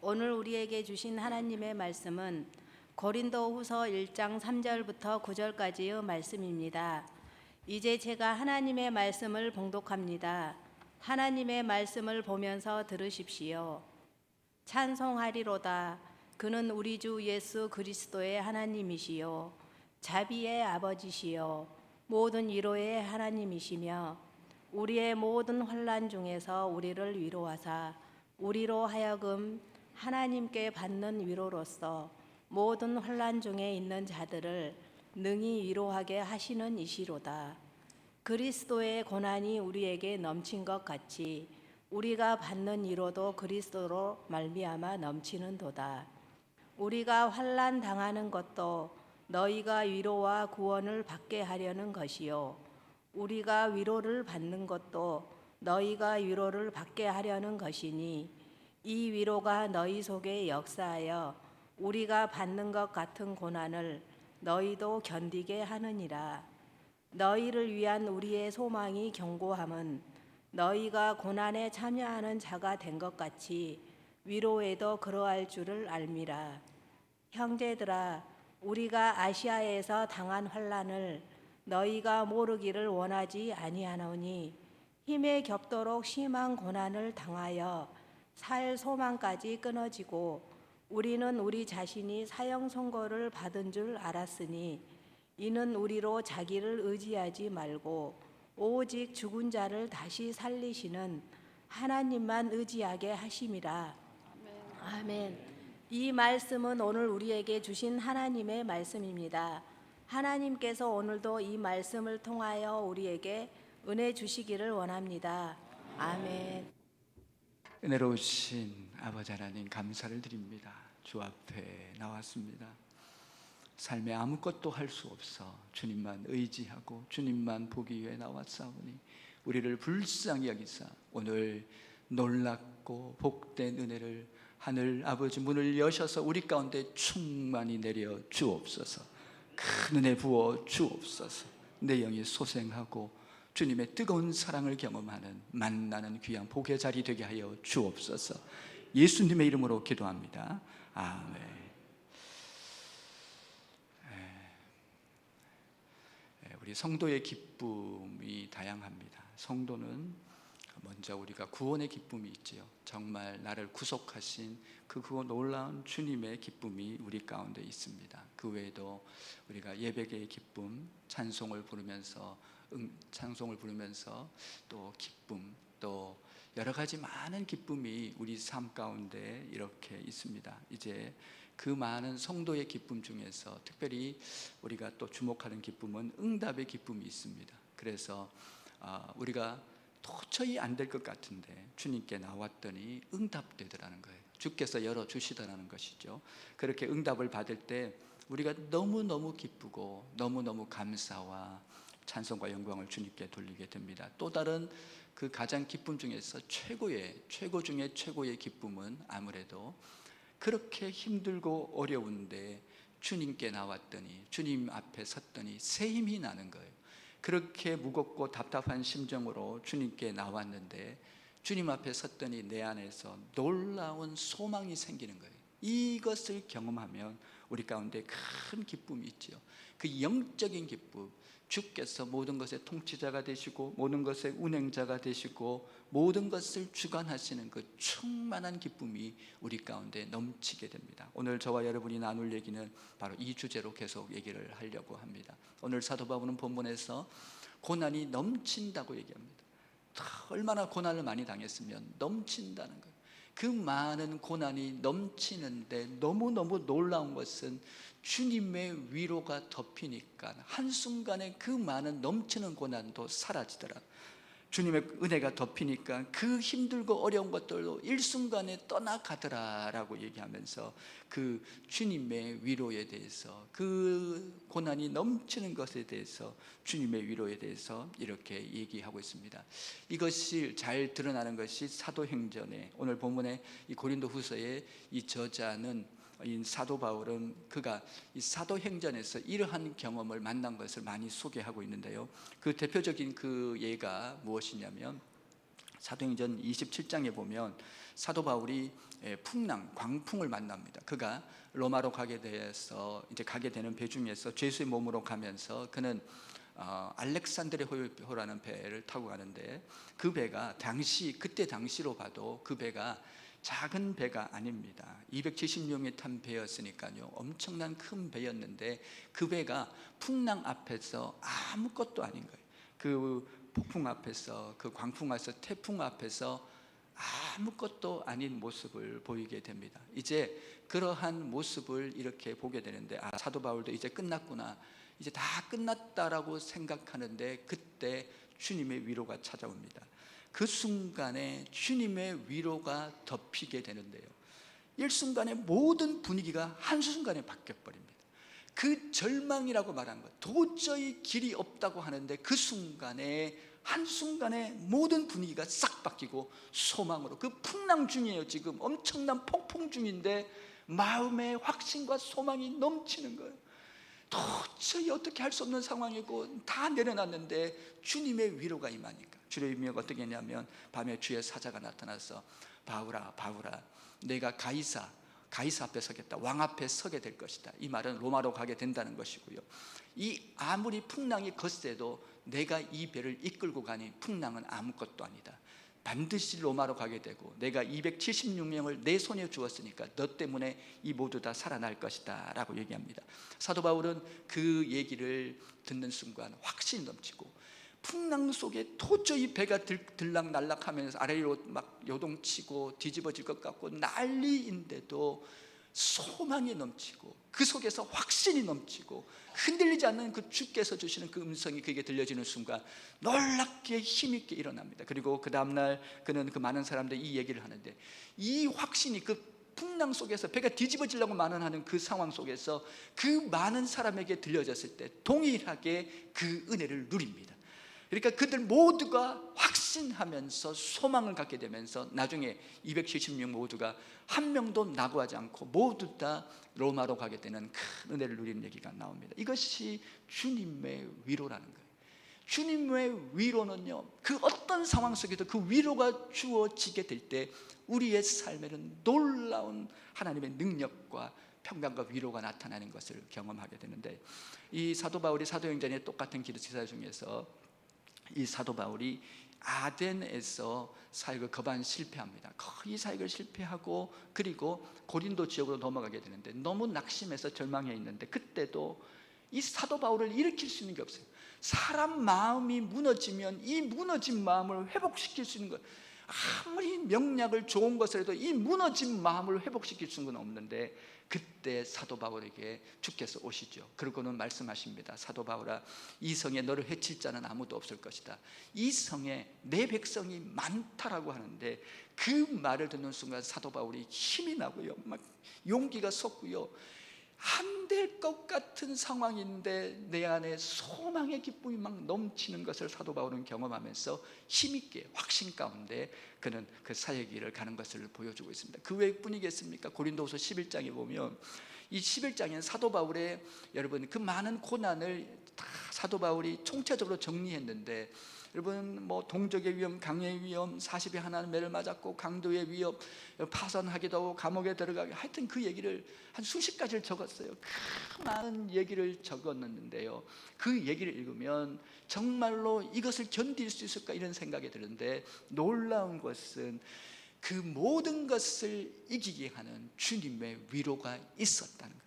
오늘 우리에게 주신 하나님의 말씀은 고린도후서 1장 3절부터 9절까지의 말씀입니다. 이제 제가 하나님의 말씀을 봉독합니다. 하나님의 말씀을 보면서 들으십시오. 찬송하리로다. 그는 우리 주 예수 그리스도의 하나님이시요 자비의 아버지시요 모든 위로의 하나님이시며 우리의 모든 환난 중에서 우리를 위로하사 우리로 하여금 하나님께 받는 위로로서 모든 환난 중에 있는 자들을 능히 위로하게 하시는 이시로다. 그리스도의 고난이 우리에게 넘친 것 같이 우리가 받는 위로도 그리스도로 말미암아 넘치는도다. 우리가 환난 당하는 것도 너희가 위로와 구원을 받게 하려는 것이요 우리가 위로를 받는 것도 너희가 위로를 받게 하려는 것이니 이 위로가 너희 속에 역사하여 우리가 받는 것 같은 고난을 너희도 견디게 하느니라. 너희를 위한 우리의 소망이 견고함은 너희가 고난에 참여하는 자가 된 것 같이 위로에도 그러할 줄을 알미라. 형제들아, 우리가 아시아에서 당한 환난을 너희가 모르기를 원하지 아니하노니 힘에 겹도록 심한 고난을 당하여 살 소망까지 끊어지고 우리는 우리 자신이 사형 선고를 받은 줄 알았으니 이는 우리로 자기를 의지하지 말고 오직 죽은 자를 다시 살리시는 하나님만 의지하게 하심이라. 아멘. 이 말씀은 오늘 우리에게 주신 하나님의 말씀입니다. 하나님께서 오늘도 이 말씀을 통하여 우리에게 은혜 주시기를 원합니다. 아멘. 은혜로우신 아버지 하나님 감사를 드립니다. 주 앞에 나왔습니다. 삶에 아무것도 할 수 없어 주님만 의지하고 주님만 보기 위해 나왔사오니 우리를 불쌍히 여기사 오늘 놀랍고 복된 은혜를 하늘 아버지 문을 여셔서 우리 가운데 충만히 내려 주옵소서. 큰 은혜 부어 주옵소서. 내 영이 소생하고 주님의 뜨거운 사랑을 경험하는 만나는 귀한 복의 자리 되게 하여 주옵소서. 예수님의 이름으로 기도합니다. 아멘. 우리 성도의 기쁨이 다양합니다. 성도는 먼저 우리가 구원의 기쁨이 있지요. 정말 나를 구속하신 그 놀라운 주님의 기쁨이 우리 가운데 있습니다. 그 외에도 우리가 예배의 기쁨, 찬송을 부르면서 또 기쁨, 또 여러 가지 많은 기쁨이 우리 삶 가운데 이렇게 있습니다. 이제 그 많은 성도의 기쁨 중에서 특별히 우리가 또 주목하는 기쁨은 응답의 기쁨이 있습니다. 그래서 우리가 도저히 안 될 것 같은데 주님께 나왔더니 응답되더라는 거예요. 주께서 열어주시더라는 것이죠. 그렇게 응답을 받을 때 우리가 너무너무 기쁘고 너무너무 감사와 찬송과 영광을 주님께 돌리게 됩니다. 또 다른 그 가장 기쁨 중에서 최고 중에 최고의 기쁨은 아무래도 그렇게 힘들고 어려운데 주님께 나왔더니 주님 앞에 섰더니 새 힘이 나는 거예요. 그렇게 무겁고 답답한 심정으로 주님께 나왔는데 주님 앞에 섰더니 내 안에서 놀라운 소망이 생기는 거예요. 이것을 경험하면 우리 가운데 큰 기쁨이 있죠. 그 영적인 기쁨, 주께서 모든 것의 통치자가 되시고 모든 것의 운행자가 되시고 모든 것을 주관하시는 그 충만한 기쁨이 우리 가운데 넘치게 됩니다. 오늘 저와 여러분이 나눌 얘기는 바로 이 주제로 계속 얘기를 하려고 합니다. 오늘 사도 바울은 본문에서 고난이 넘친다고 얘기합니다. 얼마나 고난을 많이 당했으면 넘친다는 거예요. 그 많은 고난이 넘치는데 너무너무 놀라운 것은 주님의 위로가 덮이니까 한순간에 그 많은 넘치는 고난도 사라지더라. 주님의 은혜가 덮이니까 그 힘들고 어려운 것들도 일순간에 떠나가더라라고 얘기하면서 그 주님의 위로에 대해서, 그 고난이 넘치는 것에 대해서, 주님의 위로에 대해서 이렇게 얘기하고 있습니다. 이것이 잘 드러나는 것이 사도행전에, 오늘 본문의 이 고린도후서의 이 저자는, 이 사도 바울은 그가 이 사도행전에서 이러한 경험을 만난 것을 많이 소개하고 있는데요. 그 대표적인 그 예가 무엇이냐면 사도행전 27장에 보면 사도 바울이 광풍을 만납니다. 그가 로마로 가게 되는 배 중에서 죄수의 몸으로 가면서 그는 알렉산드리아호라는 배를 타고 가는데, 그 배가 그때 당시로 봐도 그 배가 작은 배가 아닙니다. 270명이 탄 배였으니까요, 엄청난 큰 배였는데 그 배가 풍랑 앞에서 아무것도 아닌 거예요. 그 폭풍 앞에서, 그 광풍 앞에서, 태풍 앞에서 아무것도 아닌 모습을 보이게 됩니다. 이제 그러한 모습을 이렇게 보게 되는데, 사도 바울도 이제 끝났구나, 이제 다 끝났다라고 생각하는데, 그때 주님의 위로가 찾아옵니다. 그 순간에 주님의 위로가 덮이게 되는데요, 일순간에 모든 분위기가 한순간에 바뀌어버립니다. 그 절망이라고 말한 것, 도저히 길이 없다고 하는데 그 순간에, 한순간에 모든 분위기가 싹 바뀌고 소망으로, 그 풍랑 중이에요. 지금 엄청난 폭풍 중인데 마음에 확신과 소망이 넘치는 거예요. 도저히 어떻게 할 수 없는 상황이고 다 내려놨는데 주님의 위로가 임하니까, 주의 위로가 어떻게 했냐면, 밤에 주의 사자가 나타나서 바울아 바울아, 내가 가이사 앞에 서겠다, 왕 앞에 서게 될 것이다. 이 말은 로마로 가게 된다는 것이고요, 이 아무리 풍랑이 거세도 내가 이 배를 이끌고 가니 풍랑은 아무것도 아니다. 반드시 로마로 가게 되고 내가 276명을 내 손에 주었으니까 너 때문에 이 모두 다 살아날 것이다 라고 얘기합니다. 사도 바울은 그 얘기를 듣는 순간 확신이 넘치고, 풍랑 속에 도저히 배가 들락날락하면서 아래로 막 요동치고 뒤집어질 것 같고 난리인데도 소망이 넘치고, 그 속에서 확신이 넘치고, 흔들리지 않는 그 주께서 주시는 그 음성이 그에게 들려지는 순간 놀랍게 힘있게 일어납니다. 그리고 그 다음날 그는 그 많은 사람들이 이 얘기를 하는데, 이 확신이 그 풍랑 속에서 배가 뒤집어지려고 만원하는 그 상황 속에서 그 많은 사람에게 들려졌을 때 동일하게 그 은혜를 누립니다. 그러니까 그들 모두가 확신하면서 소망을 갖게 되면서 나중에 270명 모두가 한 명도 낙오하지 않고 모두 다 로마로 가게 되는 큰 은혜를 누리는 얘기가 나옵니다. 이것이 주님의 위로라는 거예요. 주님의 위로는요, 그 어떤 상황 속에도 그 위로가 주어지게 될 때 우리의 삶에는 놀라운 하나님의 능력과 평강과 위로가 나타나는 것을 경험하게 되는데, 이 사도 바울이 사도행전의 똑같은 기사 중에서 이 사도 바울이 아덴에서 사역을 거반 실패합니다. 거의 사역을 실패하고, 그리고 고린도 지역으로 넘어가게 되는데 너무 낙심해서 절망해 있는데, 그때도 이 사도 바울을 일으킬 수 있는 게 없어요. 사람 마음이 무너지면 이 무너진 마음을 회복시킬 수 있는 것, 아무리 명약을 좋은 것을 해도 이 무너진 마음을 회복시킬 수는 없는데, 그때 사도 바울에게 주께서 오시죠. 그러고는 말씀하십니다. 사도 바울아, 이 성에 너를 해칠 자는 아무도 없을 것이다. 이 성에 내 백성이 많다라고 하는데, 그 말을 듣는 순간 사도 바울이 힘이 나고요, 막 용기가 솟고요, 안 될 것 같은 상황인데 내 안에 소망의 기쁨이 막 넘치는 것을 사도 바울은 경험하면서 힘있게 확신 가운데 그는 그 사역의 길을 가는 것을 보여주고 있습니다. 그 외뿐이겠습니까? 고린도후서 11장에 보면, 이 11장에는 사도 바울의, 여러분, 그 많은 고난을 다 사도 바울이 총체적으로 정리했는데, 여러분, 뭐 동족의 위험, 강의 위험, 40이 하나는 매를 맞았고, 강도의 위협, 파선하기도 하고 감옥에 들어가기, 하여튼 그 얘기를 한 수십 가지를 적었어요. 그 많은 얘기를 적었는데요, 그 얘기를 읽으면 정말로 이것을 견딜 수 있을까 이런 생각이 드는데, 놀라운 것은 그 모든 것을 이기게 하는 주님의 위로가 있었다는 것.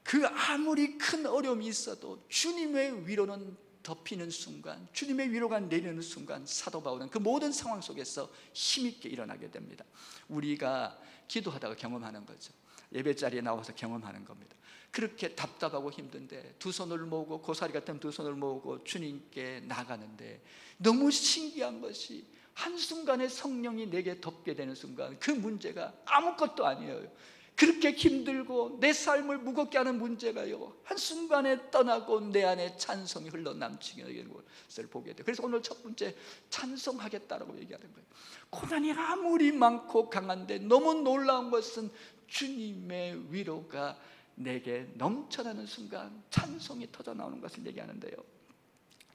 그 아무리 큰 어려움이 있어도 주님의 위로는 덮이는 순간, 주님의 위로가 내리는 순간 사도 바울은 그 모든 상황 속에서 힘있게 일어나게 됩니다. 우리가 기도하다가 경험하는 거죠. 예배 자리에 나와서 경험하는 겁니다. 그렇게 답답하고 힘든데 두 손을 모으고, 고사리 같은 두 손을 모으고 주님께 나가는데, 너무 신기한 것이 한순간에 성령이 내게 덮게 되는 순간 그 문제가 아무것도 아니에요. 그렇게 힘들고 내 삶을 무겁게 하는 문제가요, 한순간에 떠나고 내 안에 찬송이 흘러넘치는 것을 보게 돼요. 그래서 오늘 첫 번째, 찬송하겠다라고 얘기하는 거예요. 고난이 아무리 많고 강한데 너무 놀라운 것은 주님의 위로가 내게 넘쳐나는 순간 찬송이 터져 나오는 것을 얘기하는데요,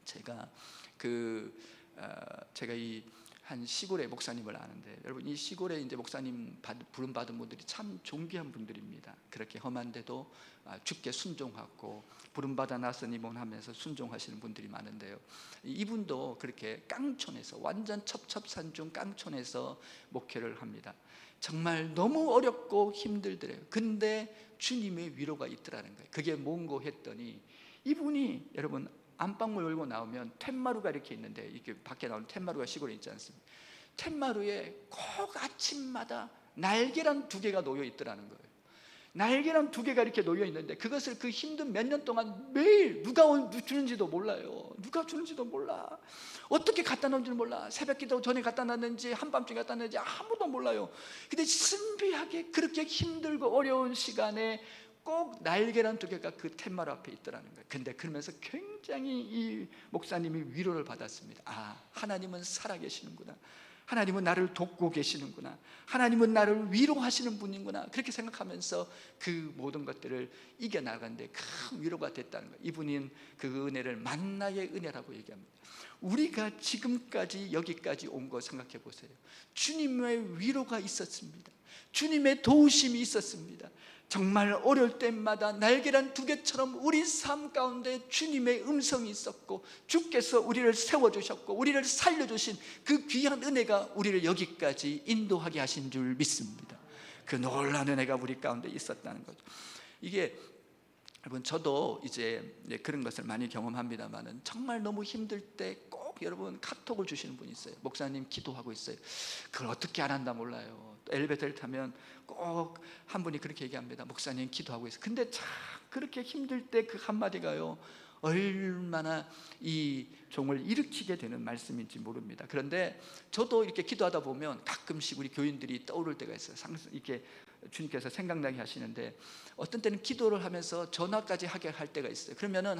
제가 이 한 시골의 목사님을 아는데, 여러분 이 시골에 이제 목사님 부름 받은 분들이 참 존귀한 분들입니다. 그렇게 험한데도 주께 순종하고 부름 받아 나서니 하면서 순종하시는 분들이 많은데요, 이분도 그렇게 깡촌에서, 완전 첩첩산중 깡촌에서 목회를 합니다. 정말 너무 어렵고 힘들더래요. 근데 주님의 위로가 있더라는 거예요. 그게 뭔고 했더니, 이분이 여러분 안방문 열고 나오면 툇마루가 이렇게 있는데, 이렇게 밖에 나오는 툇마루가 시골에 있지 않습니까? 툇마루에 꼭 아침마다 날계란 2개가 놓여 있더라는 거예요. 날계란 2개가 이렇게 놓여 있는데, 그것을 그 힘든 몇 년 동안 매일 누가 주는지도 몰라요. 누가 주는지도 몰라. 어떻게 갖다 놓은지는 몰라. 새벽기도 전에 갖다 놨는지 한밤중에 갖다 놨는지 아무도 몰라요. 근데 신비하게 그렇게 힘들고 어려운 시간에 꼭 날계란 2개가 그 툇마루 앞에 있더라는 거예요. 근데 그러면서 굉장히 이 목사님이 위로를 받았습니다. 아, 하나님은 살아계시는구나. 하나님은 나를 돕고 계시는구나. 하나님은 나를 위로하시는 분이구나. 그렇게 생각하면서 그 모든 것들을 이겨나가는데 큰 위로가 됐다는 거예요. 이분은 그 은혜를 만나의 은혜라고 얘기합니다. 우리가 지금까지 여기까지 온 거 생각해 보세요. 주님의 위로가 있었습니다. 주님의 도우심이 있었습니다. 정말 어려울 때마다 날계란 2개처럼 우리 삶 가운데 주님의 음성이 있었고, 주께서 우리를 세워주셨고 우리를 살려주신 그 귀한 은혜가 우리를 여기까지 인도하게 하신 줄 믿습니다. 그 놀라운 은혜가 우리 가운데 있었다는 거죠. 이게 여러분, 저도 이제 그런 것을 많이 경험합니다만은, 정말 너무 힘들 때 꼭 여러분 카톡을 주시는 분이 있어요. 목사님 기도하고 있어요. 그걸 어떻게 알았나 몰라요. 엘리베이터를 타면 꼭 한 분이 그렇게 얘기합니다. 목사님 기도하고 있어요. 근데 참 그렇게 힘들 때 그 한마디가요, 얼마나 이 종을 일으키게 되는 말씀인지 모릅니다. 그런데 저도 이렇게 기도하다 보면 가끔씩 우리 교인들이 떠오를 때가 있어요. 이렇게 주님께서 생각나게 하시는데, 어떤 때는 기도를 하면서 전화까지 하게 할 때가 있어요. 그러면은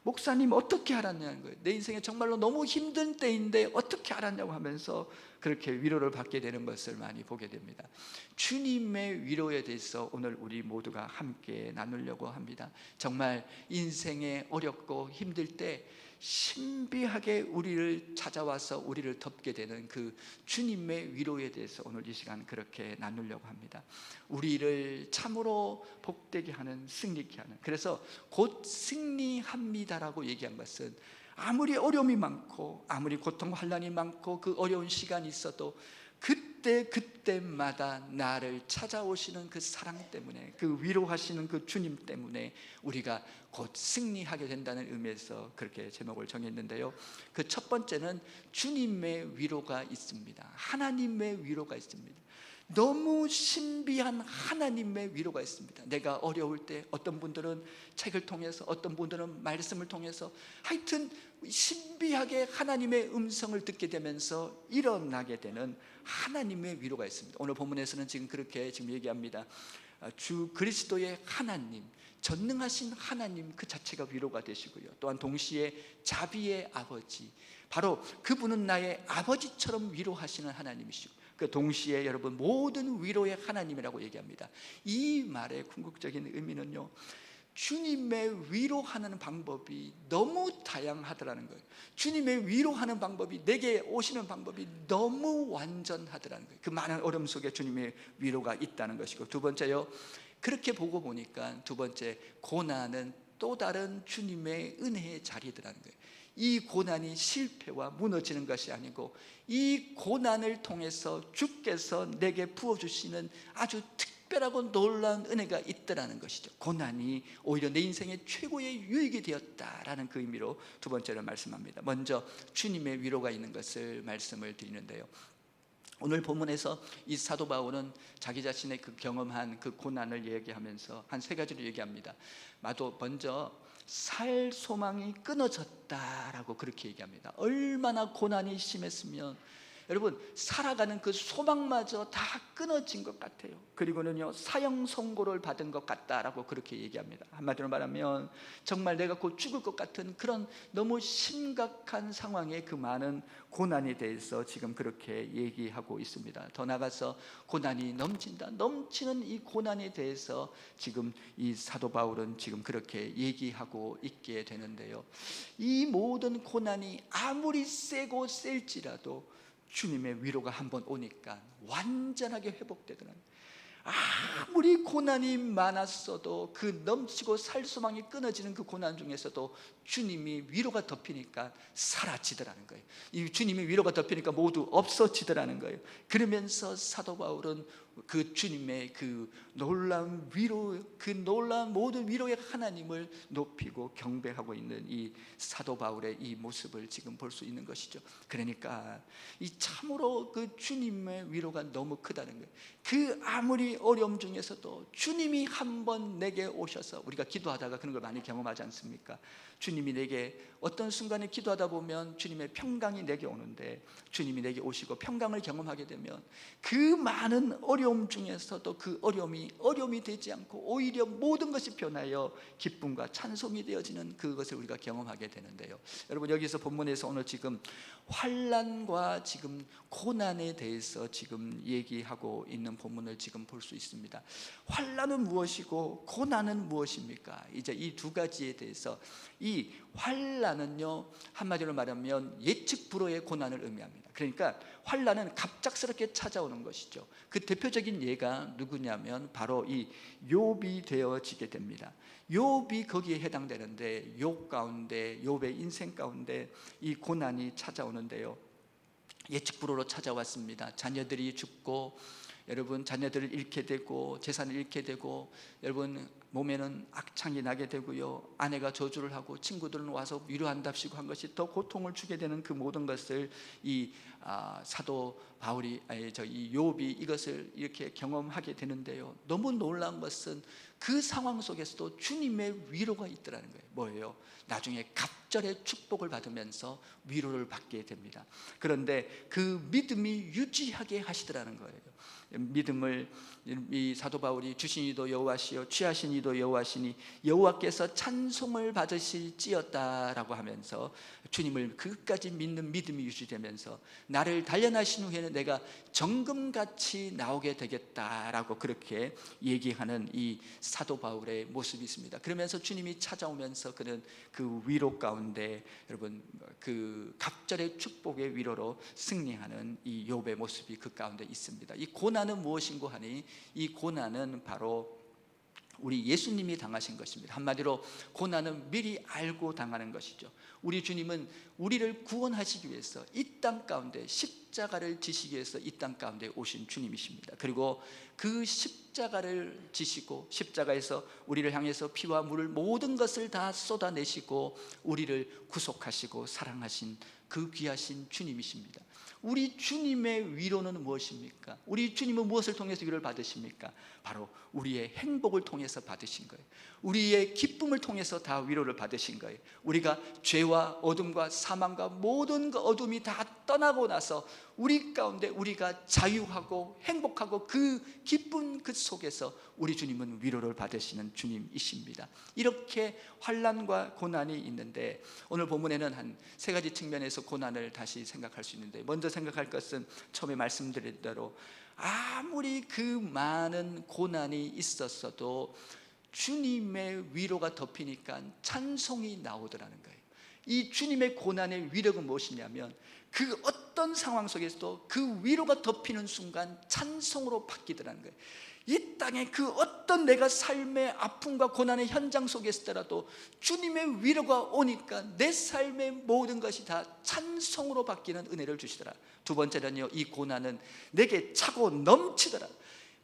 목사님 어떻게 알았냐는 거예요. 내 인생에 정말로 너무 힘든 때인데 어떻게 알았냐고 하면서 그렇게 위로를 받게 되는 것을 많이 보게 됩니다. 주님의 위로에 대해서 오늘 우리 모두가 함께 나누려고 합니다. 정말 인생에 어렵고 힘들 때 신비하게 우리를 찾아와서 우리를 덮게 되는 그 주님의 위로에 대해서 오늘 이 시간 그렇게 나누려고 합니다. 우리를 참으로 복되게 하는, 승리케 하는, 그래서 곧 승리합니다라고 얘기한 것은, 아무리 어려움이 많고 아무리 고통 환난이 많고 그 어려운 시간이 있어도 그때마다 나를 찾아오시는 그 사랑 때문에, 그 위로하시는 그 주님 때문에 우리가 곧 승리하게 된다는 의미에서 그렇게 제목을 정했는데요, 그 첫 번째는 주님의 위로가 있습니다. 하나님의 위로가 있습니다. 너무 신비한 하나님의 위로가 있습니다. 내가 어려울 때 어떤 분들은 책을 통해서, 어떤 분들은 말씀을 통해서, 하여튼 신비하게 하나님의 음성을 듣게 되면서 일어나게 되는 하나님의 위로가 있습니다. 오늘 본문에서는 지금 그렇게 얘기합니다. 주 그리스도의 하나님, 전능하신 하나님 그 자체가 위로가 되시고요, 또한 동시에 자비의 아버지, 바로 그분은 나의 아버지처럼 위로하시는 하나님이시고, 그 동시에 여러분 모든 위로의 하나님이라고 얘기합니다. 이 말의 궁극적인 의미는요, 주님의 위로하는 방법이 너무 다양하더라는 거예요. 주님의 위로하는 방법이, 내게 오시는 방법이 너무 완전하더라는 거예요. 그 많은 어려움 속에 주님의 위로가 있다는 것이고, 두 번째요, 그렇게 보고 보니까 두 번째, 고난은 또 다른 주님의 은혜의 자리더라는 거예요. 이 고난이 실패와 무너지는 것이 아니고, 이 고난을 통해서 주께서 내게 부어주시는 아주 특별하고 놀라운 은혜가 있더라는 것이죠. 고난이 오히려 내 인생의 최고의 유익이 되었다라는 그 의미로 두 번째로 말씀합니다. 먼저 주님의 위로가 있는 것을 말씀을 드리는데요, 오늘 본문에서 이 사도 바울은 자기 자신의 그 경험한 그 고난을 얘기하면서 한 3가지로 얘기합니다. 먼저 살 소망이 끊어졌다라고 그렇게 얘기합니다. 얼마나 고난이 심했으면 여러분, 살아가는 그 소망마저 다 끊어진 것 같아요. 그리고는요, 사형 선고를 받은 것 같다라고 그렇게 얘기합니다. 한마디로 말하면 정말 내가 곧 죽을 것 같은 그런 너무 심각한 상황의 그 많은 고난에 대해서 지금 그렇게 얘기하고 있습니다. 더 나아가서 고난이 넘친다, 넘치는 이 고난에 대해서 지금 이 사도 바울은 지금 그렇게 얘기하고 있게 되는데요, 이 모든 고난이 아무리 세고 셀지라도 주님의 위로가 한번 오니까 완전하게 회복되더라는 거예요. 아무리 고난이 많았어도 그 넘치고 살수망이 끊어지는 그 고난 중에서도 주님이 위로가 덮이니까 사라지더라는 거예요. 이 주님이 위로가 덮이니까 모두 없어지더라는 거예요. 그러면서 사도 바울은 그 주님의 그 놀라운 위로, 그 놀라운 모든 위로의 하나님을 높이고 경배하고 있는 이 사도 바울의 이 모습을 지금 볼 수 있는 것이죠. 그러니까 이 참으로 그 주님의 위로가 너무 크다는 거예요. 그 아무리 어려움 중에서도 주님이 한번 내게 오셔서, 우리가 기도하다가 그런 걸 많이 경험하지 않습니까? 주님이 내게 어떤 순간에 기도하다 보면 주님의 평강이 내게 오는데, 주님이 내게 오시고 평강을 경험하게 되면 그 많은 어려움 중에서도 그 어려움이 되지 않고 오히려 모든 것이 변하여 기쁨과 찬송이 되어지는 그것을 우리가 경험하게 되는데요. 여러분, 여기서 본문에서 오늘 지금 환난과 지금 고난에 대해서 지금 얘기하고 있는 본문을 지금 볼 수 있습니다. 환난은 무엇이고 고난은 무엇입니까? 이제 이 두 가지에 대해서, 이 환난은요, 한마디로 말하면 예측 불허의 고난을 의미합니다. 그러니까 환난은 갑작스럽게 찾아오는 것이죠. 그 대표적인 예가 누구냐면 바로 이 욥이 되어지게 됩니다. 욥이 거기에 해당되는데, 욥 가운데, 욥의 인생 가운데 이 고난이 찾아오는데요, 예측 불허로 찾아왔습니다. 자녀들이 죽고, 여러분, 자녀들을 잃게 되고 재산을 잃게 되고, 여러분, 몸에는 악창이 나게 되고요, 아내가 저주를 하고 친구들은 와서 위로한답시고 한 것이 더 고통을 주게 되는 그 모든 것을 이 사도 바울이, 이 욥이 이것을 이렇게 경험하게 되는데요, 너무 놀라운 것은 그 상황 속에서도 주님의 위로가 있더라는 거예요. 뭐예요? 나중에 갑절의 축복을 받으면서 위로를 받게 됩니다. 그런데 그 믿음이 유지하게 하시더라는 거예요. 믿음을, 이 사도 바울이 주신 이도 여호와시요 취하신 이도 여호와시니 여호와께서 찬송을 받으실지어다라고 하면서 주님을 끝까지 믿는 믿음이 유지되면서 나를 단련하신 후에는 내가 정금같이 나오게 되겠다라고 그렇게 얘기하는 이 사도 바울의 모습이 있습니다. 그러면서 주님이 찾아오면서 그는 그 위로 가운데, 여러분, 그 갑절의 축복의 위로로 승리하는 이 욥의 모습이 그 가운데 있습니다. 이 고난은 무엇인고 하니, 이 고난은 바로 우리 예수님이 당하신 것입니다. 한마디로 고난은 미리 알고 당하는 것이죠. 우리 주님은 우리를 구원하시기 위해서 이 땅 가운데 십자가를 지시기 위해서 이 땅 가운데 오신 주님이십니다. 그리고 그 십자가를 지시고 십자가에서 우리를 향해서 피와 물을 모든 것을 다 쏟아내시고 우리를 구속하시고 사랑하신 그 귀하신 주님이십니다. 우리 주님의 위로는 무엇입니까? 우리 주님은 무엇을 통해서 위로를 받으십니까? 바로 우리의 행복을 통해서 받으신 거예요. 우리의 기쁨을 통해서 다 위로를 받으신 거예요. 우리가 죄와 어둠과 사망과 모든 그 어둠이 다 떠나고 나서 우리 가운데 우리가 자유하고 행복하고 그 기쁜 그 속에서 우리 주님은 위로를 받으시는 주님이십니다. 이렇게 환난과 고난이 있는데, 오늘 본문에는 한 세 가지 측면에서 고난을 다시 생각할 수 있는데, 먼저 생각할 것은 처음에 말씀드린 대로 아무리 그 많은 고난이 있었어도 주님의 위로가 덮이니까 찬송이 나오더라는 거예요. 이 주님의 고난의 위력은 무엇이냐면, 그 어떤 상황 속에서도 그 위로가 덮이는 순간 찬송으로 바뀌더라는 거예요. 이 땅에 그 어떤 내가 삶의 아픔과 고난의 현장 속에 있더라도 주님의 위로가 오니까 내 삶의 모든 것이 다 찬송으로 바뀌는 은혜를 주시더라. 두 번째는요, 이 고난은 내게 차고 넘치더라.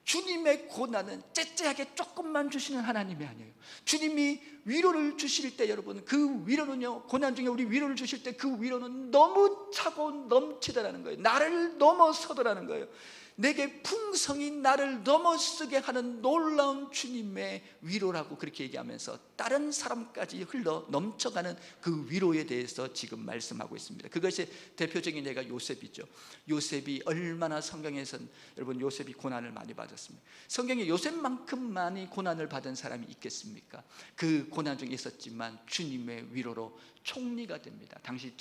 주님의 고난은 째째하게 조금만 주시는 하나님이 아니에요. 주님이 위로를 주실 때, 여러분, 그 위로는요, 고난 중에 우리 위로를 주실 때 그 위로는 너무 차고 넘치더라는 거예요. 나를 넘어서더라는 거예요. 내게 풍성히 나를 넘어서게 하는 놀라운 주님의 위로라고 그렇게 얘기하면서 다른 사람까지 흘러 넘쳐가는 그 위로에 대해서 지금 말씀하고 있습니다. 그것이 대표적인 예가 요셉이죠. 요셉이 얼마나 성경에서는, 여러분, 요셉이 고난을 많이 받았습니다. 성경에 요셉만큼 많이 고난을 받은 사람이 있겠습니까? 그 고난 중에 있었지만 주님의 위로로 총리가 됩니다. 당시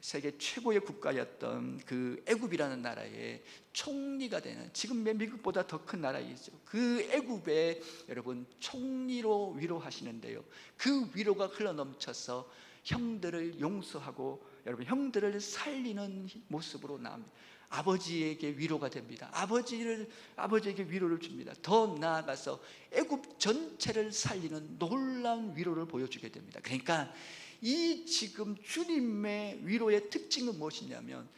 세계 최고의 국가였던 그 애굽이라는 나라의 총리가 되는, 지금 미국보다 더 큰 나라이죠. 그 애굽의, 여러분, 총리로 위로하시는데요, 그 위로가 흘러넘쳐서 형들을 용서하고 여러분 형들을 살리는 모습으로 나옵니다. 아버지에게 위로가 됩니다. 아버지에게 위로를 줍니다. 더 나아가서 애굽 전체를 살리는 놀라운 위로를 보여주게 됩니다. 그러니까 이 지금 주님의 위로의 특징은 무엇이냐면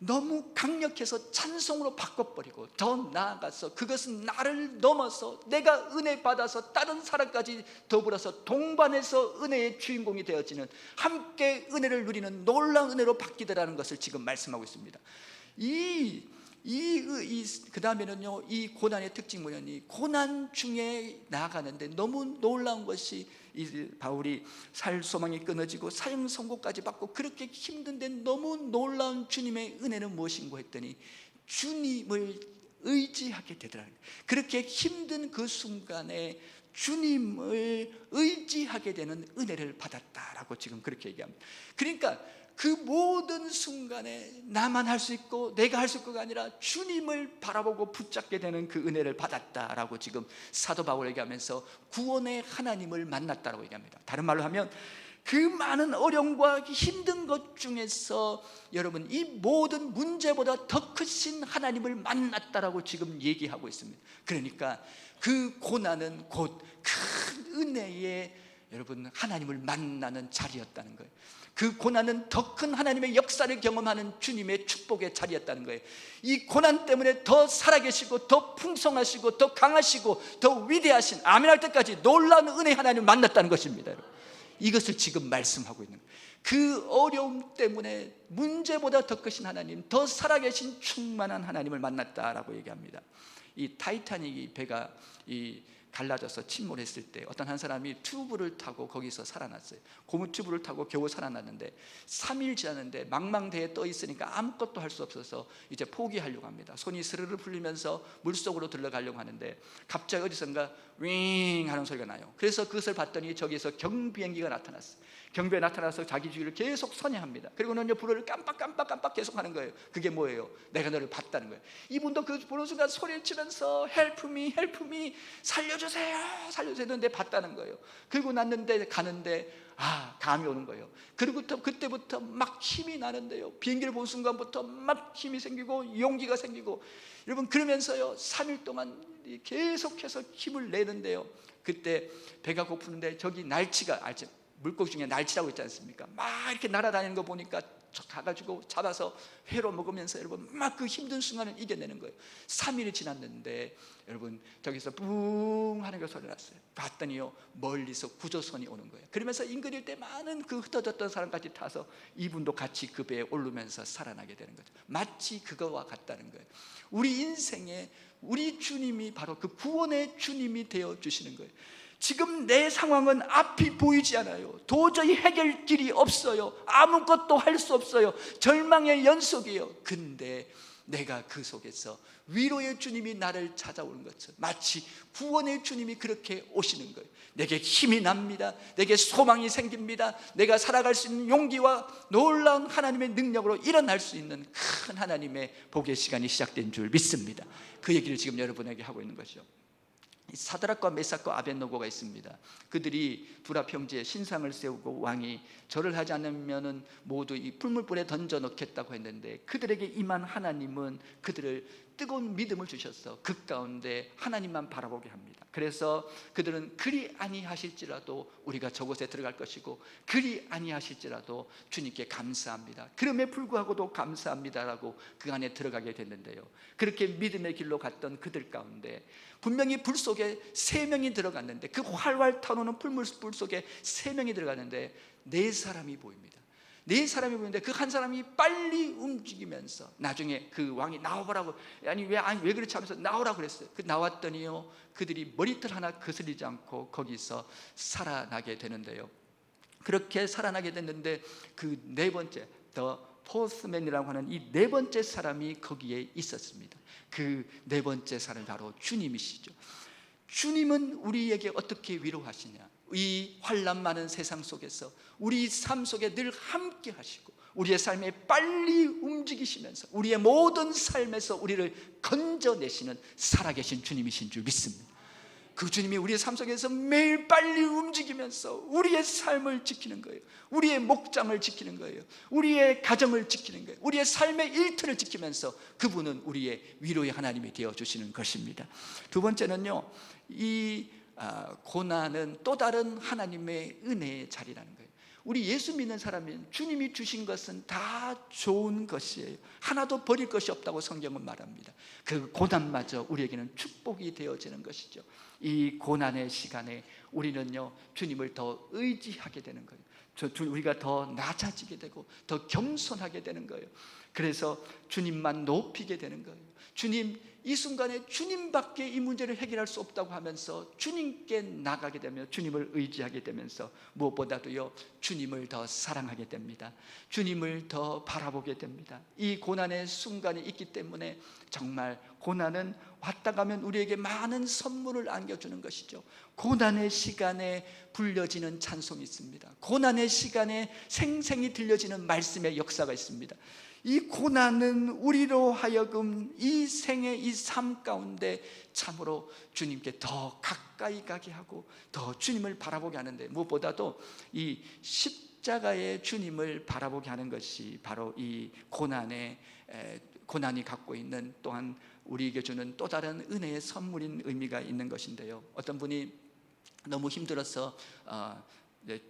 너무 강력해서 찬송으로 바꿔버리고, 더 나아가서 그것은 나를 넘어서 내가 은혜 받아서 다른 사람까지 더불어서 동반해서 은혜의 주인공이 되어지는, 함께 은혜를 누리는 놀라운 은혜로 바뀌더라는 것을 지금 말씀하고 있습니다. 그 다음에는요, 이 고난의 특징 뭐냐니, 고난 중에 나아가는데 너무 놀라운 것이, 바울이 살 소망이 끊어지고 사형 선고까지 받고 그렇게 힘든데 너무 놀라운 주님의 은혜는 무엇인가 했더니 주님을 의지하게 되더라고요. 그렇게 힘든 그 순간에 주님을 의지하게 되는 은혜를 받았다라고 지금 그렇게 얘기합니다. 그러니까 그 모든 순간에 나만 할 수 있고 내가 할 수 있고가 아니라 주님을 바라보고 붙잡게 되는 그 은혜를 받았다라고 지금 사도 바울 얘기하면서 구원의 하나님을 만났다라고 얘기합니다. 다른 말로 하면 그 많은 어려움과 힘든 것 중에서 여러분 이 모든 문제보다 더 크신 하나님을 만났다라고 지금 얘기하고 있습니다. 그러니까 그 고난은 곧 큰 은혜의 여러분 하나님을 만나는 자리였다는 거예요. 그 고난은 더 큰 하나님의 역사를 경험하는 주님의 축복의 자리였다는 거예요. 이 고난 때문에 더 살아계시고 더 풍성하시고 더 강하시고 더 위대하신, 아멘 할 때까지 놀라운 은혜의 하나님을 만났다는 것입니다. 이것을 지금 말씀하고 있는 거예요. 그 어려움 때문에 문제보다 더 크신 하나님, 더 살아계신 충만한 하나님을 만났다라고 얘기합니다. 이 타이타닉이 배가 갈라져서 침몰했을 때 어떤 한 사람이 튜브를 타고 거기서 살아났어요. 고무 튜브를 타고 겨우 살아났는데 3일 지났는데 망망대해에 떠 있으니까 아무것도 할 수 없어서 이제 포기하려고 합니다. 손이 스르르 풀리면서 물속으로 들어가려고 하는데 갑자기 어디선가 윙 하는 소리가 나요. 그래서 그것을 봤더니 저기서 경비행기가 나타났어요. 경비에 나타나서 자기 주위를 계속 선회합니다. 그리고는 불을 깜빡 계속 하는 거예요. 그게 뭐예요? 내가 너를 봤다는 거예요. 이분도 그 보는 순간 소리를 치면서 Help me, help me, 살려주세요 했는데 봤다는 거예요. 그리고 났는데 가는데 감이 오는 거예요. 그때부터 막 힘이 나는데요, 비행기를 본 순간부터 막 힘이 생기고 용기가 생기고, 여러분 그러면서요 3일 동안 계속해서 힘을 내는데요, 그때 배가 고프는데 저기 물고기 중에 날치라고 있지 않습니까? 막 이렇게 날아다니는 거 보니까 가가지고 잡아서 회로 먹으면서 여러분 막 그 힘든 순간을 이겨내는 거예요. 3일이 지났는데 여러분 저기서 뿡 하는 게 소리 났어요. 봤더니요 멀리서 구조선이 오는 거예요. 그러면서 인근일 때 많은 그 흩어졌던 사람까지 타서 이분도 같이 그 배에 오르면서 살아나게 되는 거죠. 마치 그거와 같다는 거예요. 우리 인생에 우리 주님이 바로 그 구원의 주님이 되어주시는 거예요. 지금 내 상황은 앞이 보이지 않아요. 도저히 해결길이 없어요. 아무것도 할 수 없어요. 절망의 연속이에요. 근데 내가 그 속에서 위로의 주님이 나를 찾아오는 것처럼 마치 구원의 주님이 그렇게 오시는 거예요. 내게 힘이 납니다. 내게 소망이 생깁니다. 내가 살아갈 수 있는 용기와 놀라운 하나님의 능력으로 일어날 수 있는 큰 하나님의 복의 시간이 시작된 줄 믿습니다. 그 얘기를 지금 여러분에게 하고 있는 것이죠. 사드락과 메삭과 아벳노고가 있습니다. 그들이 불합 형제에 신상을 세우고 왕이 절을 하지 않으면은 모두 이 풀물불에 던져 넣겠다고 했는데 그들에게 임한 하나님은 그들을 뜨거운 믿음을 주셔서 그 가운데 하나님만 바라보게 합니다. 그래서 그들은 그리 아니하실지라도 우리가 저곳에 들어갈 것이고 그리 아니하실지라도 주님께 감사합니다, 그럼에 불구하고도 감사합니다라고 그 안에 들어가게 됐는데요, 그렇게 믿음의 길로 갔던 그들 가운데 분명히 불 속에 3명이 들어갔는데, 그 활활 타오르는 풀물불 속에 3명이 들어갔는데 4사람이 보입니다. 4사람이 보이는데 그 한 사람이 빨리 움직이면서 나중에 그 왕이 나와보라고, 왜 그렇지 하면서 나오라고 그랬어요. 그 나왔더니요 그들이 머리털 하나 거슬리지 않고 거기서 살아나게 되는데요, 그렇게 살아나게 됐는데 그 4번째 더 포스맨이라고 하는 이 4번째 사람이 거기에 있었습니다. 그 4번째 사람이 바로 주님이시죠. 주님은 우리에게 어떻게 위로하시냐, 이 환난 많은 세상 속에서 우리 삶 속에 늘 함께 하시고 우리의 삶에 빨리 움직이시면서 우리의 모든 삶에서 우리를 건져내시는 살아계신 주님이신 줄 믿습니다. 그 주님이 우리의 삶 속에서 매일 빨리 움직이면서 우리의 삶을 지키는 거예요. 우리의 목장을 지키는 거예요. 우리의 가정을 지키는 거예요. 우리의 삶의 일터를 지키면서 그분은 우리의 위로의 하나님이 되어주시는 것입니다. 두 번째는요, 이 고난은 또 다른 하나님의 은혜의 자리라는 거예요. 우리 예수 믿는 사람은 주님이 주신 것은 다 좋은 것이에요. 하나도 버릴 것이 없다고 성경은 말합니다. 그 고난마저 우리에게는 축복이 되어지는 것이죠. 이 고난의 시간에 우리는요, 주님을 더 의지하게 되는 거예요. 우리가 더 낮아지게 되고 더 겸손하게 되는 거예요. 그래서 주님만 높이게 되는 거예요. 주님, 이 순간에 주님밖에 이 문제를 해결할 수 없다고 하면서 주님께 나가게 되면, 주님을 의지하게 되면서 무엇보다도요, 주님을 더 사랑하게 됩니다. 주님을 더 바라보게 됩니다. 이 고난의 순간이 있기 때문에 정말 고난은 왔다 가면 우리에게 많은 선물을 안겨주는 것이죠. 고난의 시간에 불려지는 찬송이 있습니다. 고난의 시간에 생생히 들려지는 말씀의 역사가 있습니다. 이 고난은 우리로 하여금 이 생의 이 삶 가운데 참으로 주님께 더 가까이 가게 하고 더 주님을 바라보게 하는데, 무엇보다도 이 십자가의 주님을 바라보게 하는 것이 바로 이 고난이 갖고 있는 또한 우리에게 주는 또 다른 은혜의 선물인 의미가 있는 것인데요. 어떤 분이 너무 힘들어서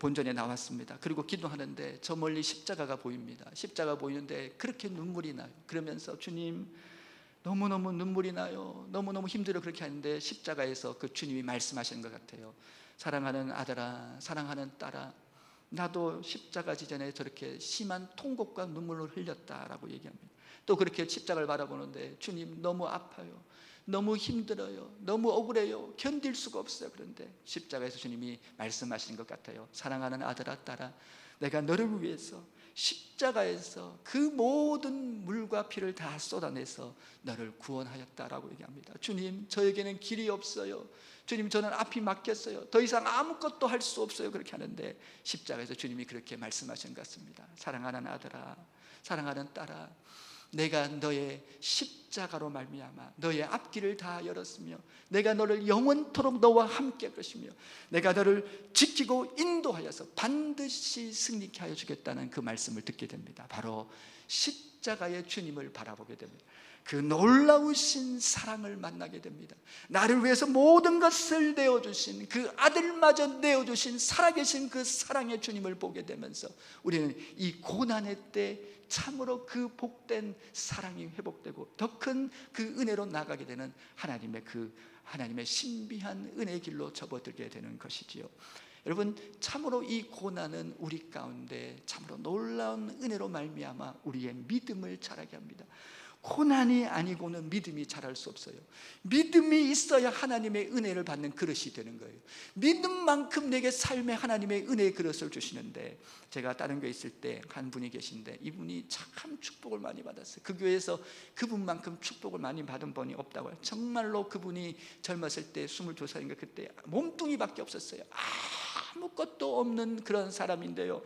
본전에 나왔습니다. 그리고 기도하는데 저 멀리 십자가가 보입니다. 십자가 보이는데 그렇게 눈물이 나요. 그러면서 주님, 너무너무 눈물이 나요. 너무너무 힘들어. 그렇게 하는데 십자가에서 그 주님이 말씀하시는 것 같아요. 사랑하는 아들아, 사랑하는 딸아, 나도 십자가 지전에 저렇게 심한 통곡과 눈물을 흘렸다라고 얘기합니다. 또 그렇게 십자가를 바라보는데 주님, 너무 아파요. 너무 힘들어요. 너무 억울해요. 견딜 수가 없어요. 그런데 십자가에서 주님이 말씀하시는 것 같아요. 사랑하는 아들아, 딸아, 내가 너를 위해서 십자가에서 그 모든 물과 피를 다 쏟아내서 너를 구원하였다라고 얘기합니다. 주님, 저에게는 길이 없어요. 주님, 저는 앞이 막혔어요. 더 이상 아무것도 할 수 없어요. 그렇게 하는데 십자가에서 주님이 그렇게 말씀하신 것 같습니다. 사랑하는 아들아, 사랑하는 딸아, 내가 너의 십자가로 말미암아 너의 앞길을 다 열었으며 내가 너를 영원토록 너와 함께 할 것이며 내가 너를 지키고 인도하여서 반드시 승리케 하여 주겠다는 그 말씀을 듣게 됩니다. 바로 십자가의 주님을 바라보게 됩니다. 그 놀라우신 사랑을 만나게 됩니다. 나를 위해서 모든 것을 내어주신 그 아들마저 내어주신 살아계신 그 사랑의 주님을 보게 되면서 우리는 이 고난의 때 참으로 그 복된 사랑이 회복되고 더 큰 그 은혜로 나가게 되는 하나님의 신비한 은혜의 길로 접어들게 되는 것이지요. 여러분, 참으로 이 고난은 우리 가운데 참으로 놀라운 은혜로 말미암아 우리의 믿음을 자라게 합니다. 고난이 아니고는 믿음이 자랄 수 없어요. 믿음이 있어야 하나님의 은혜를 받는 그릇이 되는 거예요. 믿음만큼 내게 삶의 하나님의 은혜의 그릇을 주시는데, 제가 다른 교회 있을 때 한 분이 계신데 이분이 참 축복을 많이 받았어요. 그 교회에서 그분만큼 축복을 많이 받은 분이 없다고 해요. 정말로 그분이 젊었을 때 22살인가 그때 몸뚱이밖에 없었어요. 아무것도 없는 그런 사람인데요,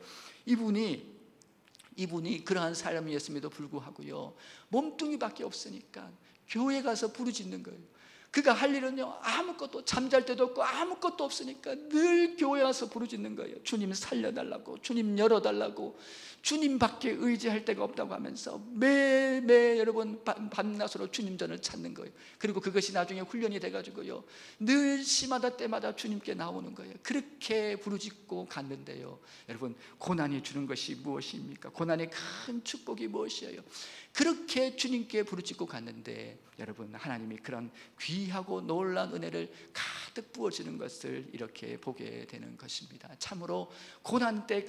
이분이 그러한 사람이었음에도 불구하고요, 몸뚱이밖에 없으니까 교회 가서 부르짖는 거예요. 그가 할 일은요, 아무것도, 잠잘 때도 없고 아무것도 없으니까 늘 교회 와서 부르짖는 거예요. 주님 살려달라고, 주님 열어달라고, 주님밖에 의지할 데가 없다고 하면서 매일 여러분 밤낮으로 주님 전을 찾는 거예요. 그리고 그것이 나중에 훈련이 돼가지고요, 늘 시마다 때마다 주님께 나오는 거예요. 그렇게 부르짖고 갔는데요, 여러분, 고난이 주는 것이 무엇입니까? 고난의 큰 축복이 무엇이에요? 그렇게 주님께 부르짖고 갔는데 여러분, 하나님이 그런 귀하고 놀라운 은혜를 가득 부어주는 것을 이렇게 보게 되는 것입니다. 참으로 고난 때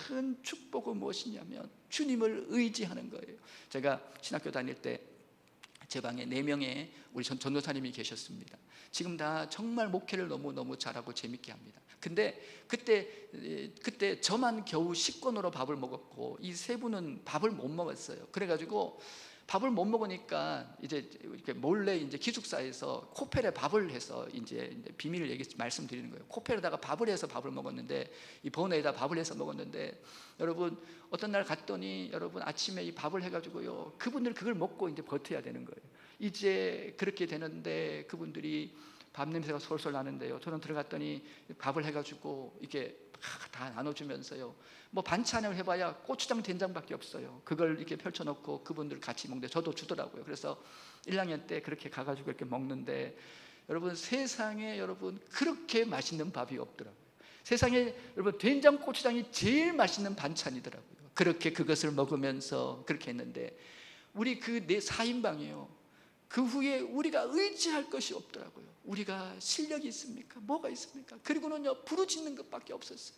큰 축복은 무엇이냐면 주님을 의지하는 거예요. 제가 신학교 다닐 때 제 방에 4명의 우리 전도사님이 계셨습니다. 지금 다 정말 목회를 너무너무 잘하고 재밌게 합니다. 근데 그때 저만 겨우 식권으로 밥을 먹었고 이 3분은 밥을 못 먹었어요. 그래가지고 밥을 못 먹으니까 이제 이렇게 몰래 이제 기숙사에서 코펠에 밥을 해서 이제 비밀을 말씀드리는 거예요. 코펠에다가 밥을 해서 밥을 먹었는데, 이 버너에다 밥을 해서 먹었는데, 여러분, 어떤 날 갔더니 여러분 아침에 이 밥을 해가지고요, 그분들 그걸 먹고 이제 버텨야 되는 거예요. 이제 그렇게 되는데 그분들이 밥 냄새가 솔솔 나는데요. 저는 들어갔더니 밥을 해가지고 이게 다 나눠주면서요. 뭐 반찬을 해봐야 고추장 된장밖에 없어요. 그걸 이렇게 펼쳐놓고 그분들 같이 먹는데 저도 주더라고요. 그래서 1학년 때 그렇게 가가지고 이렇게 먹는데, 여러분 세상에 여러분 그렇게 맛있는 밥이 없더라고요. 세상에 여러분 된장 고추장이 제일 맛있는 반찬이더라고요. 그렇게 그것을 먹으면서 그렇게 했는데, 우리 그 내 4인방이에요. 그 후에 우리가 의지할 것이 없더라고요. 우리가 실력이 있습니까? 뭐가 있습니까? 그리고는요, 부르짖는 것밖에 없었어요.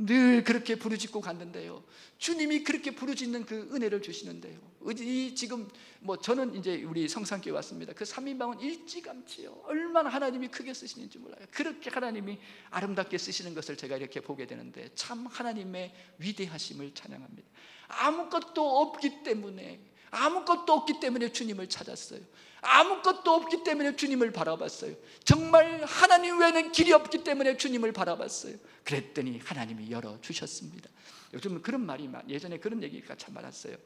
늘 그렇게 부르짖고 갔는데요, 주님이 그렇게 부르짖는 그 은혜를 주시는데요, 이 지금 뭐 저는 이제 우리 성산교회 왔습니다. 그 3인방은 일찌감치요, 얼마나 하나님이 크게 쓰시는지 몰라요. 그렇게 하나님이 아름답게 쓰시는 것을 제가 이렇게 보게 되는데, 참 하나님의 위대하심을 찬양합니다. 아무것도 없기 때문에 주님을 찾았어요. 아무것도 없기 때문에 주님을 바라봤어요. 정말 하나님 외에는 길이 없기 때문에 주님을 바라봤어요. 그랬더니 하나님이 열어주셨습니다. 요즘 그런 말이, 예전에 그런 얘기가 참 많았어요.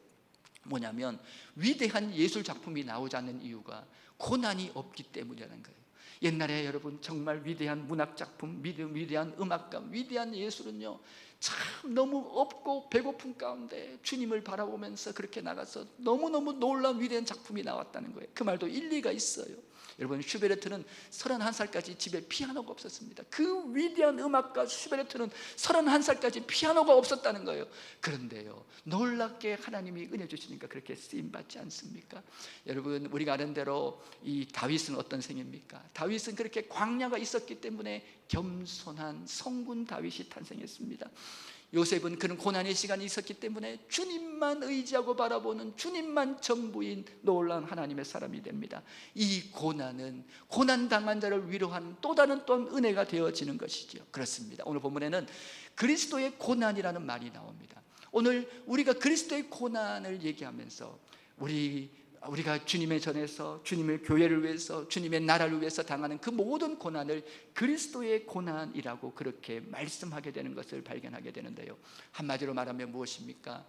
뭐냐면 위대한 예술 작품이 나오지 않는 이유가 고난이 없기 때문이라는 거예요. 옛날에 여러분 정말 위대한 문학 작품, 위대한 음악가, 위대한 예술은요, 참 너무 없고 배고픈 가운데 주님을 바라보면서 그렇게 나가서 너무너무 놀라운 위대한 작품이 나왔다는 거예요. 그 말도 일리가 있어요. 여러분, 슈베르트는 31살까지 집에 피아노가 없었습니다. 그 위대한 음악가 슈베르트는 31살까지 피아노가 없었다는 거예요. 그런데요, 놀랍게 하나님이 은혜 주시니까 그렇게 쓰임받지 않습니까? 여러분, 우리가 아는 대로 이 다윗은 어떤 생입니까? 다윗은 그렇게 광야가 있었기 때문에 겸손한 성군 다윗이 탄생했습니다. 요셉은 그런 고난의 시간이 있었기 때문에 주님만 의지하고 바라보는, 주님만 전부인 놀라운 하나님의 사람이 됩니다. 이 고난은 고난당한 자를 위로하는 또 다른 은혜가 되어지는 것이죠. 그렇습니다. 오늘 본문에는 그리스도의 고난이라는 말이 나옵니다. 오늘 우리가 그리스도의 고난을 얘기하면서 우리가 주님의 전에서, 주님의 교회를 위해서, 주님의 나라를 위해서 당하는 그 모든 고난을 그리스도의 고난이라고 그렇게 말씀하게 되는 것을 발견하게 되는데요, 한마디로 말하면 무엇입니까?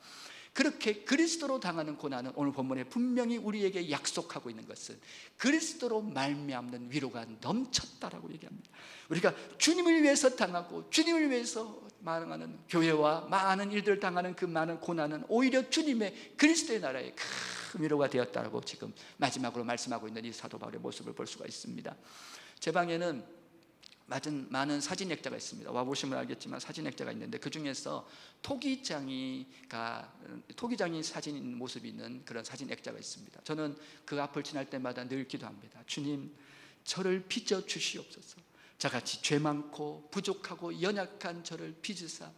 그렇게 그리스도로 당하는 고난은 오늘 본문에 분명히 우리에게 약속하고 있는 것은 그리스도로 말미암는 위로가 넘쳤다라고 얘기합니다. 우리가 주님을 위해서 당하고 주님을 위해서 많은 교회와 많은 일들을 당하는 그 많은 고난은 오히려 주님의 그리스도의 나라에 큰 위로가 되었다고 지금 마지막으로 말씀하고 있는 이 사도 바울의 모습을 볼 수가 있습니다. 제 방에는 많은 사진액자가 있습니다. 와보시면 알겠지만 사진액자가 있는데, 그 중에서 토기장이 사진 있는 모습이 있는 그런 사진액자가 있습니다. 저는 그 앞을 지날 때마다 늘 기도합니다. 주님, 저를 빚어 주시옵소서. 저같이 죄 많고 부족하고 연약한 저를 빚으사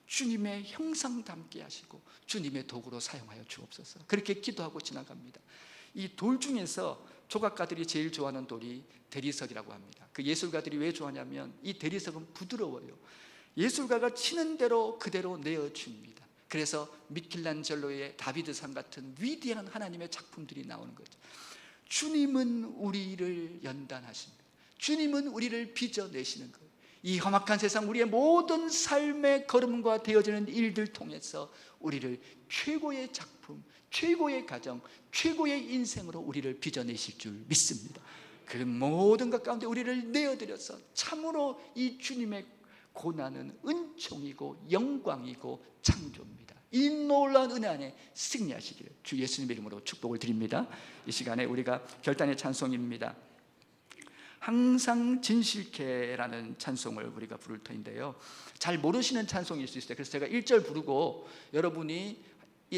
주님의 형상 닮게 하시고 주님의 도구로 사용하여 주옵소서. 그렇게 기도하고 지나갑니다. 이 돌 중에서 조각가들이 제일 좋아하는 돌이 대리석이라고 합니다. 그 예술가들이 왜 좋아하냐면 이 대리석은 부드러워요. 예술가가 치는 대로 그대로 내어줍니다. 그래서 미켈란젤로의 다비드상 같은 위대한 하나님의 작품들이 나오는 거죠. 주님은 우리를 연단하십니다. 주님은 우리를 빚어내시는 거예요. 이 험악한 세상, 우리의 모든 삶의 걸음과 되어지는 일들 통해서 우리를 최고의 작품, 최고의 가정, 최고의 인생으로 우리를 빚어내실 줄 믿습니다. 그 모든 것 가운데 우리를 내어드려서 참으로 이 주님의 고난은 은총이고 영광이고 창조입니다. 이 놀라운 은혜 안에 승리하시기를 주 예수님의 이름으로 축복을 드립니다. 이 시간에 우리가 결단의 찬송입니다. 항상 진실케라는 찬송을 우리가 부를 터인데요, 잘 모르시는 찬송일 수 있어요. 그래서 제가 1절 부르고 여러분이,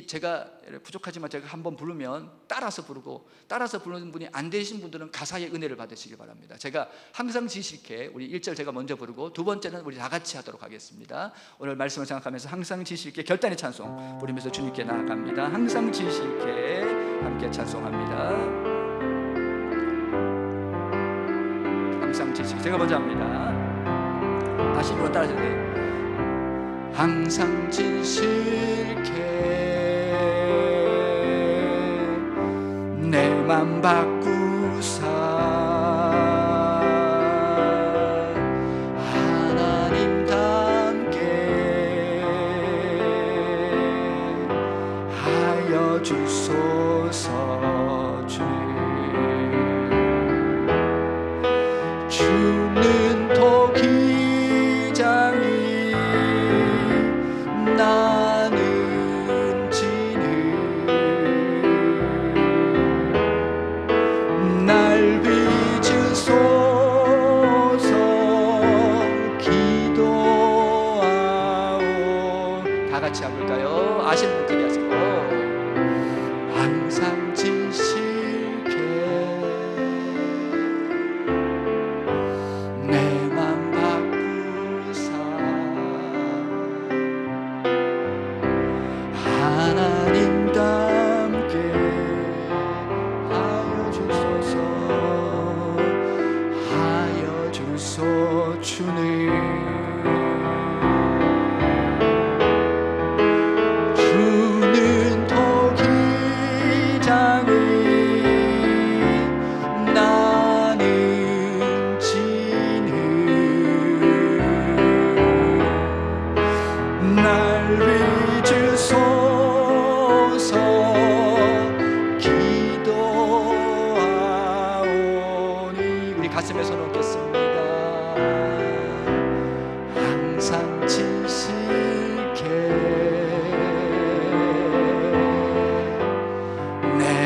제가 부족하지만 제가 한번 부르면 따라서 부르는 분이 안 되신 분들은 가사의 은혜를 받으시기 바랍니다. 제가 항상 진실케, 우리 1절 제가 먼저 부르고 두 번째는 우리 다 같이 하도록 하겠습니다. 오늘 말씀을 생각하면서 항상 진실케 결단의 찬송 부르면서 주님께 나아갑니다. 항상 진실케 함께 찬송합니다. 항상 진실케, 제가 먼저 합니다. 다시 한번 따라주세요. 항상 진실케 내 맘 바꾸사 하나님 닮게 하여 주소서. 주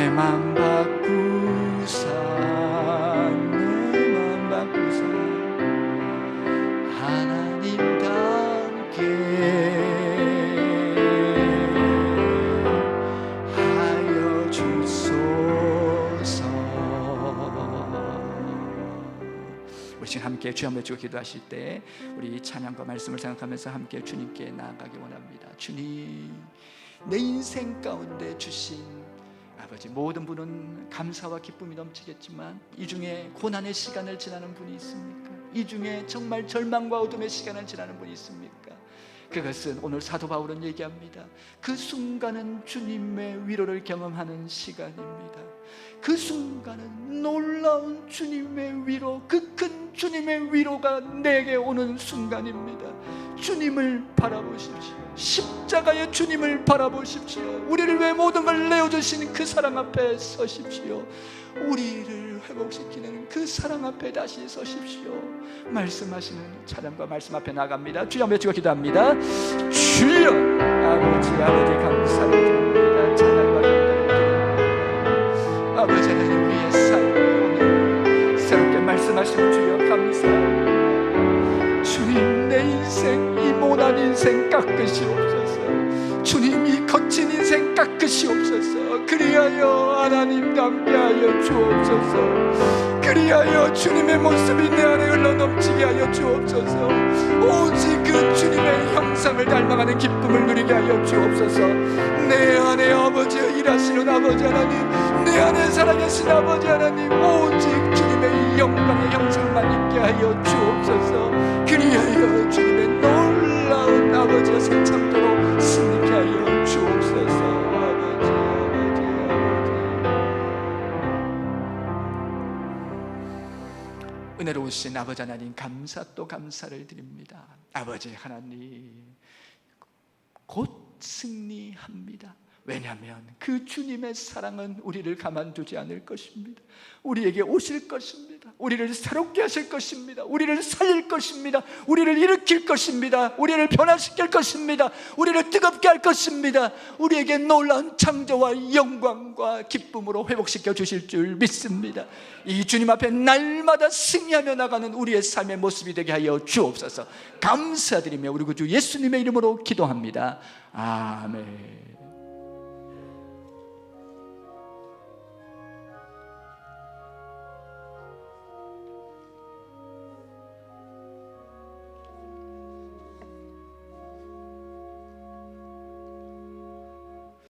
내 맘 바꾸사 하나님답게 하여 주소서. 우리 지금 함께 주 한번 외치고 기도하실 때 우리 찬양과 말씀을 생각하면서 함께 주님께 나아가기 원합니다. 주님, 내 인생 가운데 주신 아버지, 모든 분은 감사와 기쁨이 넘치겠지만 이 중에 고난의 시간을 지나는 분이 있습니까? 이 중에 정말 절망과 어둠의 시간을 지나는 분이 있습니까? 그것은 오늘 사도 바울은 얘기합니다. 그 순간은 주님의 위로를 경험하는 시간입니다. 그 순간은 놀라운 주님의 위로, 그 큰 주님의 위로가 내게 오는 순간입니다. 주님을 바라보십시오. 십자가의 주님을 바라보십시오. 우리를 위해 모든 걸 내어주신 그 사랑 앞에 서십시오. 우리를 회복시키는 그 사랑 앞에 다시 서십시오. 말씀하시는 찬양과 말씀 앞에 나갑니다. 주여 외치고 기도합니다. 주여, 아버지 감사를 드립니다. 찬양과 감사를 드립니다. 아버지 하나님, 우리의 삶을 오늘 새롭게 말씀하시는 주여 감사합니다. 주님, 내 인생, 이 모난 인생 깎으시옵소서. 주님, 이 거친 인생 깎으시옵소서. 그리하여 하나님답게 하여 주옵소서. 그리하여 주님의 모습이 내 안에 흘러넘치게 하여 주옵소서. 오직 그 주님의 형상을 닮아가는 기쁨을 누리게 하여 주옵소서. 내 안에 아버지 일하시는 아버지 하나님, 내 안에 살아계신 아버지 하나님, 오직 주님의 영광의 형상만 있게 하여 주옵소서. 그리하여 주님의 놀라운 아버지의 새참도록 승리케 하여 주옵소서. 은혜로우신 아버지 하나님, 감사 또 감사를 드립니다. 아버지 하나님, 곧 승리합니다. 왜냐하면 그 주님의 사랑은 우리를 가만두지 않을 것입니다. 우리에게 오실 것입니다. 우리를 새롭게 하실 것입니다. 우리를 살릴 것입니다. 우리를 일으킬 것입니다. 우리를 변화시킬 것입니다. 우리를 뜨겁게 할 것입니다. 우리에게 놀라운 창조와 영광과 기쁨으로 회복시켜 주실 줄 믿습니다. 이 주님 앞에 날마다 승리하며 나가는 우리의 삶의 모습이 되게 하여 주옵소서. 감사드리며 우리 구주 예수님의 이름으로 기도합니다. 아멘.